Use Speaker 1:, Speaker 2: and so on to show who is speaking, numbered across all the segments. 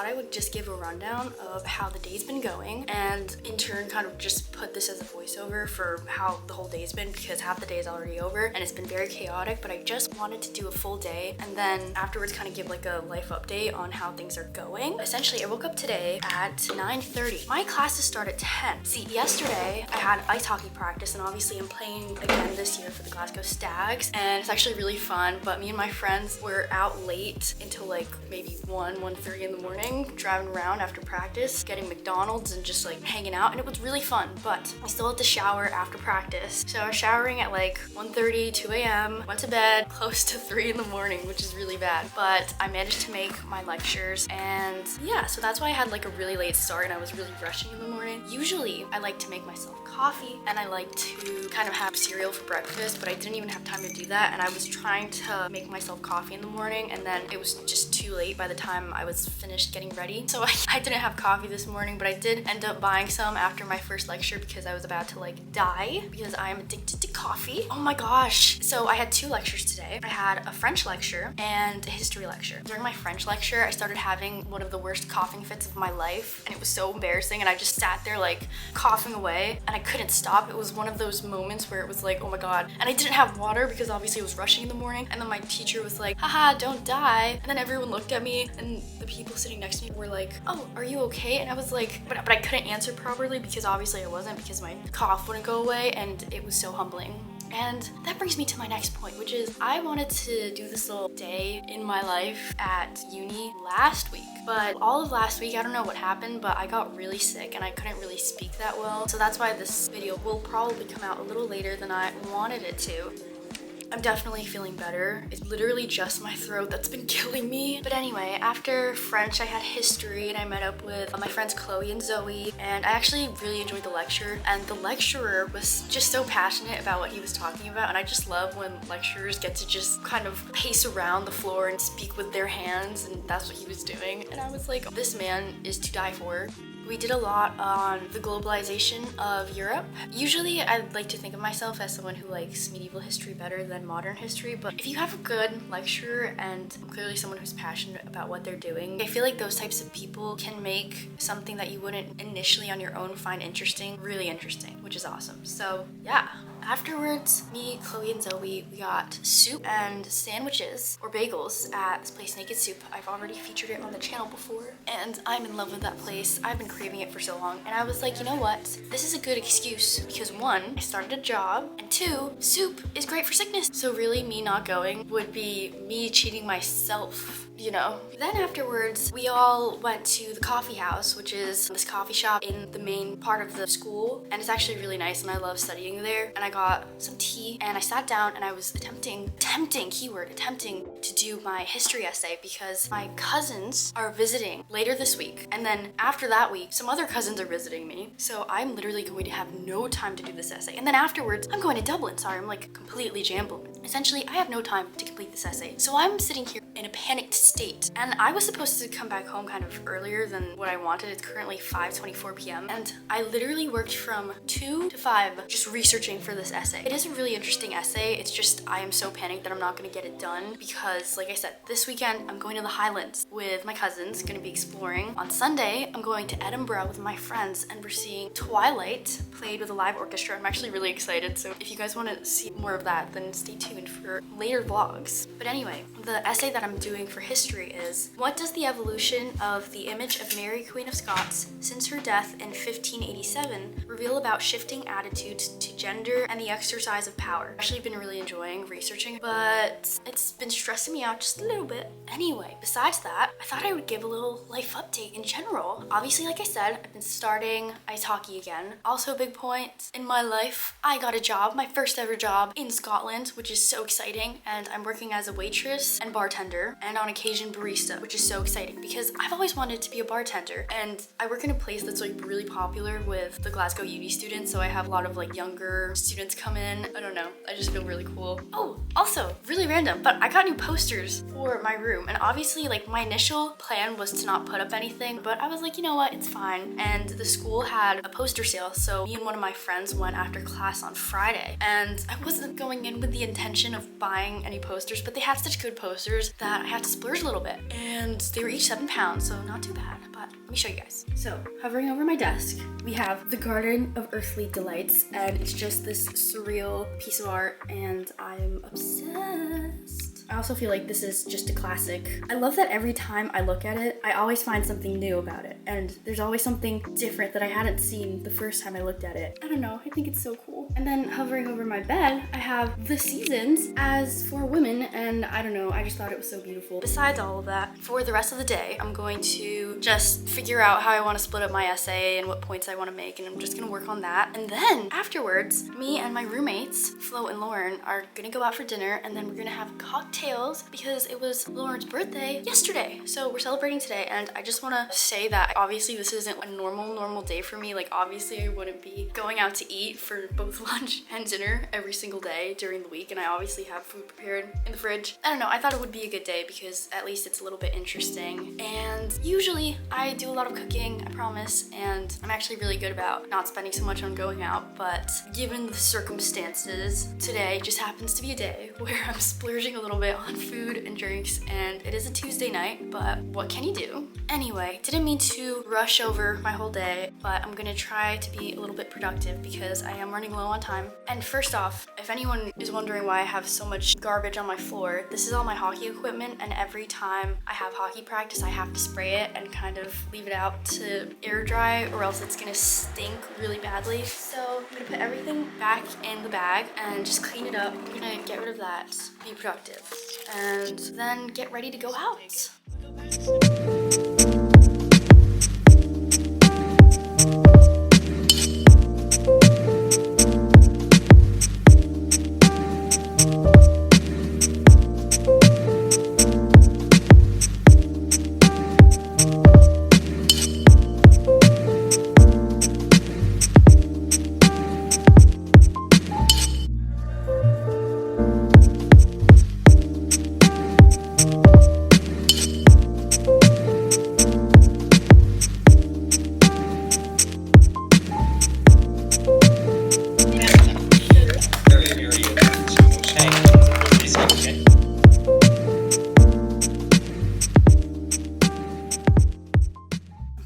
Speaker 1: I would just give a rundown of how the day's been going, and in turn kind of just put this as a voiceover for how the whole day's been, because half the day is already over and it's been very chaotic, but I just wanted to do a full day and then afterwards kind of give like a life update on how things are going. Essentially, I woke up today at 9:30. My classes start at 10. See, yesterday I had ice hockey practice, and obviously I'm playing again this year for the Glasgow Stags, and it's actually really fun, but me and my friends were out late until like maybe 1:30 in the morning, driving around after practice, getting McDonald's and just like hanging out, and it was really fun. But I still had to shower after practice, so I was showering at like 1:30, 2 a.m, went to bed close to 3 in the morning, which is really bad, but I managed to make my lectures. And yeah, so that's why I had like a really late start and I was really rushing in the morning. Usually I like to make myself coffee and I like to kind of have cereal for breakfast, but I didn't even have time to do that, and I was trying to make myself coffee in the morning and then it was just too late by the time I was finished getting ready. So I didn't have coffee this morning, but I did end up buying some after my first lecture because I was about to like die because I am addicted to coffee. Oh my gosh. So I had 2 lectures today. I had a French lecture and a history lecture. During my French lecture, I started having one of the worst coughing fits of my life, and it was so embarrassing, and I just sat there like coughing away and I couldn't stop. It was one of those moments where it was like, oh my god. And I didn't have water because obviously I was rushing in the morning, and then my teacher was like, haha, don't die. And then everyone looked at me and the people sitting next to me were like, oh, are you okay? And I was like, but I couldn't answer properly because obviously I wasn't, because my cough wouldn't go away, and it was so humbling. And that brings me to my next point, which is I wanted to do this little day in my life at uni last week. But all of last week, I don't know what happened, but I got really sick and I couldn't really speak that well. So that's why this video will probably come out a little later than I wanted it to. I'm definitely feeling better. It's literally just my throat that's been killing me. But anyway, after French, I had history and I met up with my friends Chloe and Zoe, and I actually really enjoyed the lecture, and the lecturer was just so passionate about what he was talking about, and I just love when lecturers get to just kind of pace around the floor and speak with their hands, and that's what he was doing. And I was like, this man is to die for. We did a lot on the globalization of Europe. Usually I'd like to think of myself as someone who likes medieval history better than modern history, but if you have a good lecturer and clearly someone who's passionate about what they're doing, I feel like those types of people can make something that you wouldn't initially on your own find interesting, really interesting, which is awesome. So yeah. Afterwards, me, Chloe, and Zoe, we got soup and sandwiches, or bagels, at this place, Naked Soup. I've already featured it on the channel before, and I'm in love with that place. I've been craving it for so long, and I was like, you know what? This is a good excuse, because 1, I started a job, and 2, soup is great for sickness. So really, me not going would be me cheating myself, you know. Then afterwards, we all went to the coffee house, which is this coffee shop in the main part of the school, and it's actually really nice and I love studying there. And I got some tea and I sat down and I was attempting to do my history essay because my cousins are visiting later this week, and then after that week some other cousins are visiting me, so I'm literally going to have no time to do this essay. And then afterwards I'm going to Dublin. Sorry, I'm like completely jumbled. Essentially, I have no time to complete this essay, so I'm sitting here in a panicked state, and I was supposed to come back home kind of earlier than what I wanted. It's currently 5:24 p.m. and I literally worked from 2 to 5 just researching for this essay. It is a really interesting essay. It's just I am so panicked that I'm not going to get it done because, like I said, this weekend I'm going to the Highlands with my cousins, going to be exploring. On Sunday, I'm going to Edinburgh with my friends and we're seeing Twilight played with a live orchestra. I'm actually really excited, so if you guys want to see more of that, then stay tuned for later vlogs. But anyway, the essay that I'm doing for history is, what does the evolution of the image of Mary, Queen of Scots, since her death in 1587 reveal about shifting attitudes to gender and the exercise of power? I've actually been really enjoying researching, but it's been stressing me out just a little bit. Anyway, besides that, I thought I would give a little life update in general. Obviously, like I said, I've been starting ice hockey again. Also a big point in my life, I got a job, my first ever job in Scotland, which is so exciting, and I'm working as a waitress and bartender, and on occasion barista, which is so exciting because I've always wanted to be a bartender, and I work in a place that's like really popular with the Glasgow uni student, so I have a lot of like younger students come in. I don't know, I just feel really cool. Oh, also, really random, but I got new posters for my room, and obviously like my initial plan was to not put up anything, but I was like, you know what, it's fine. And the school had a poster sale, so me and one of my friends went after class on Friday, and I wasn't going in with the intention of buying any posters, but they had such good posters that I had to splurge a little bit, and they were each £7, so not too bad. But let me show you guys. So hovering over my desk, we have the Garden of Earthly Delights, and it's just this surreal piece of art, and I'm obsessed. I also feel like this is just a classic. I love that every time I look at it, I always find something new about it, and there's always something different that I hadn't seen the first time I looked at it. I don't know, I think it's so cool. And then hovering over my bed, I have the seasons as for women, and I don't know, I just thought it was so beautiful. Besides all of that, for the rest of the day, I'm going to just figure out how I want to split up my essay and what points I want to make, and I'm just gonna work on that. And then afterwards, me and my roommates, Flo and Lauren, are gonna go out for dinner, and then we're gonna have cocktails because it was Lauren's birthday yesterday. So we're celebrating today, and I just want to say that obviously this isn't a normal day for me. Like obviously I wouldn't be going out to eat for both lunch and dinner every single day during the week, and I obviously have food prepared in the fridge. I don't know, I thought it would be a good day because at least it's a little bit interesting. And usually I do a lot of cooking, I promise, and I'm actually really good about not spending so much on going out, but given the circumstances, today just happens to be a day where I'm splurging a little bit on food and drinks, and it is a Tuesday night, but what can you do? Anyway, didn't mean to rush over my whole day, but I'm gonna try to be a little bit productive because I am running low on time. And first off, if anyone is wondering why I have so much garbage on my floor, this is all my hockey equipment, and every time I have hockey practice, I have to spray it and kind of leave it out to air dry, or else it's gonna stink really badly. So I'm gonna put everything back in the bag and just clean it up. I'm gonna get rid of that, be productive, and then get ready to go out.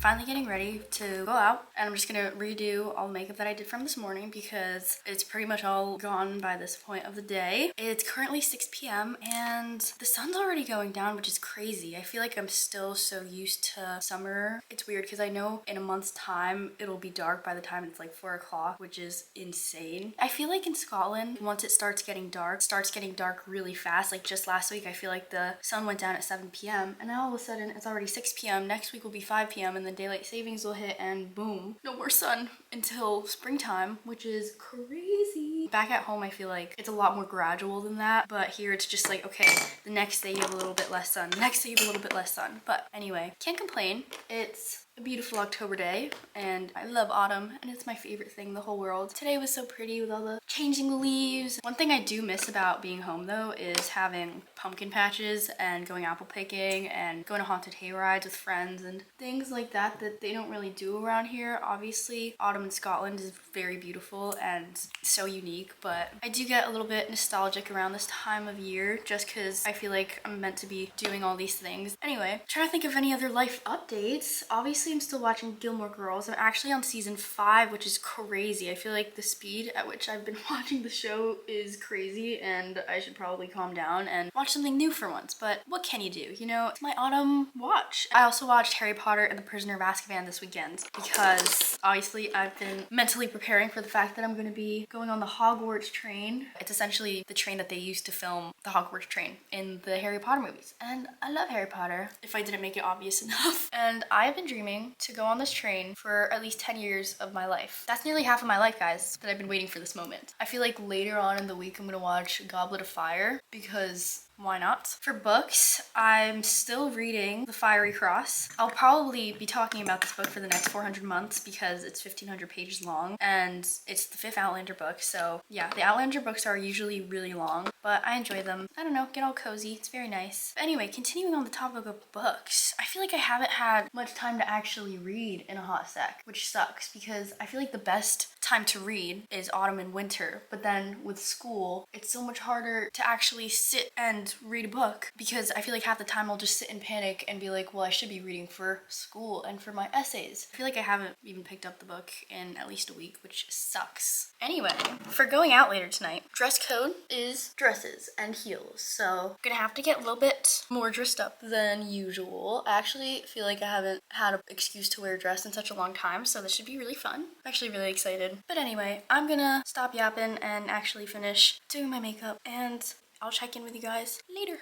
Speaker 1: Finally getting ready to go out, and I'm just gonna redo all the makeup that I did from this morning because it's pretty much all gone by this point of the day. It's currently 6 p.m. and the sun's already going down, which is crazy. I feel like I'm still so used to summer. It's weird because I know in a month's time it'll be dark by the time it's like 4 o'clock, which is insane. I feel like in Scotland, once it starts getting dark really fast. Like just last week, I feel like the sun went down at 7 p.m. and now all of a sudden it's already 6 p.m. Next week will be 5 p.m. and then daylight savings will hit, and boom, no more sun until springtime, which is crazy. Back at home, I feel like it's a lot more gradual than that, but here it's just like, okay, the next day you have a little bit less sun, the next day you have a little bit less sun. But anyway, can't complain. It's a beautiful October day, and I love autumn, and it's my favorite thing in the whole world. Today was so pretty with all the changing leaves. One thing I do miss about being home though is having pumpkin patches and going apple picking and going to haunted hay rides with friends and things like that they don't really do around here. Obviously, autumn in Scotland is very beautiful and so unique, but I do get a little bit nostalgic around this time of year just because I feel like I'm meant to be doing all these things. Anyway, trying to think of any other life updates. Obviously, I'm still watching Gilmore Girls. I'm actually on season 5, which is crazy. I feel like the speed at which I've been watching the show is crazy, and I should probably calm down and watch something new for once. But what can you do? You know, it's my autumn watch. I also watched Harry Potter and the Prisoner of Azkaban this weekend because obviously I've been mentally preparing for the fact that I'm going to be going on the Hogwarts train. It's essentially the train that they used to film the Hogwarts train in the Harry Potter movies. And I love Harry Potter, if I didn't make it obvious enough. And I've been dreaming to go on this train for at least 10 years of my life. That's nearly half of my life, guys, that I've been waiting for this moment. I feel like later on in the week I'm gonna watch Goblet of Fire because Why not? For books, I'm still reading The Fiery Cross. I'll probably be talking about this book for the next 400 months because it's 1,500 pages long and it's the 5th Outlander book. So yeah, the Outlander books are usually really long, but I enjoy them. I don't know, get all cozy. It's very nice. But anyway, continuing on the topic of books, I feel like I haven't had much time to actually read in a hot sec, which sucks because I feel like the best time to read is autumn and winter. But then with school, it's so much harder to actually sit and read a book because I feel like half the time I'll just sit in panic and be like, well, I should be reading for school and for my essays. I feel like I haven't even picked up the book in at least a week, which sucks. Anyway, for going out later tonight, dress code is dresses and heels. So I'm gonna have to get a little bit more dressed up than usual. I actually feel like I haven't had an excuse to wear a dress in such a long time, so this should be really fun. I'm actually really excited. But anyway, I'm gonna stop yapping and actually finish doing my makeup, and I'll check in with you guys later.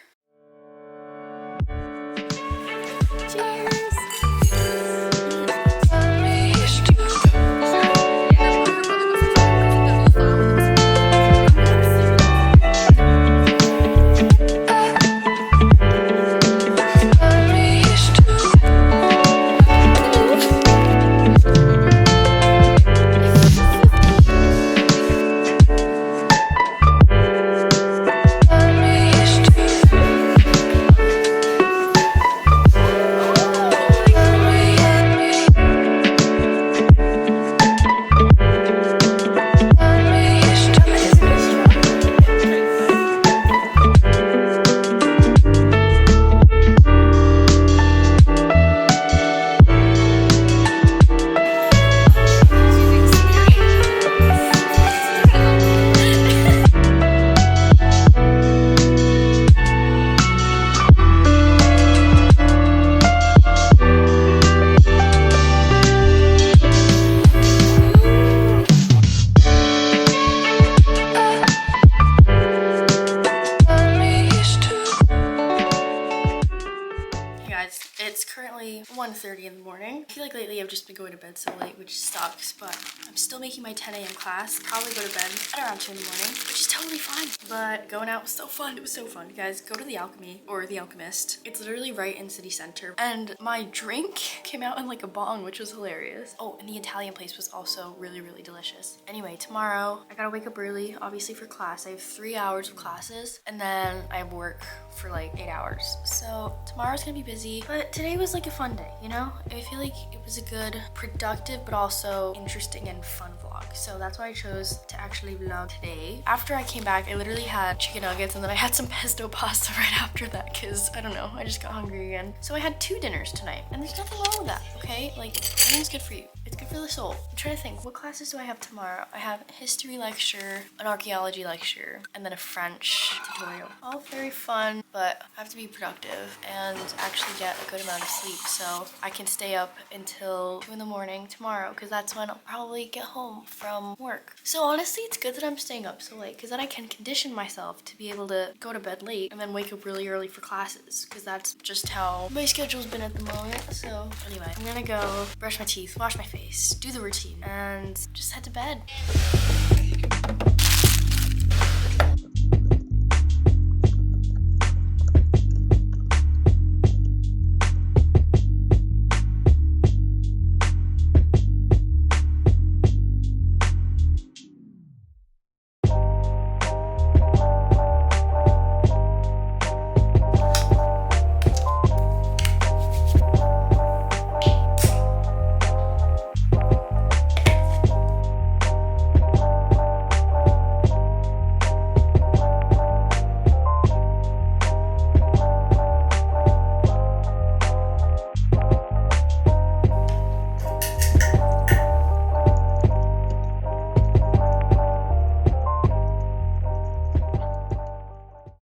Speaker 1: Cheers! It's currently 1:30 in the morning. I feel like lately I've just been going to bed so late, which sucks, but I'm still making my 10 a.m. class. Probably go to bed at around 2 in the morning, which is totally fine. But going out was so fun. It was so fun. You guys, go to the Alchemy or the Alchemist. It's literally right in city center. And my drink came out in like a bong, which was hilarious. Oh, and the Italian place was also really, really delicious. Anyway, tomorrow I gotta wake up early, obviously for class. I have 3 hours of classes and then I have work for like 8 hours. So tomorrow's gonna be busy, but today was like a fun day, you know? I feel like it was a good, productive, but also interesting and fun vlog. So that's why I chose to actually vlog today. After I came back, I literally had chicken nuggets and then I had some pesto pasta right after that because I don't know, I just got hungry again. So I had 2 dinners tonight and there's nothing wrong with that, okay? Like, eating's good for you. It's good for the soul. I'm trying to think, what classes do I have tomorrow? I have a history lecture, an archaeology lecture, and then a French tutorial. All very fun, but I have to be productive and actually get a good amount of sleep so I can stay up until 2 in the morning tomorrow because that's when I'll probably get home from work. So honestly, it's good that I'm staying up so late because then I can condition myself to be able to go to bed late and then wake up really early for classes because that's just how my schedule's been at the moment. So anyway, I'm gonna go brush my teeth, wash my face, do the routine, and just head to bed.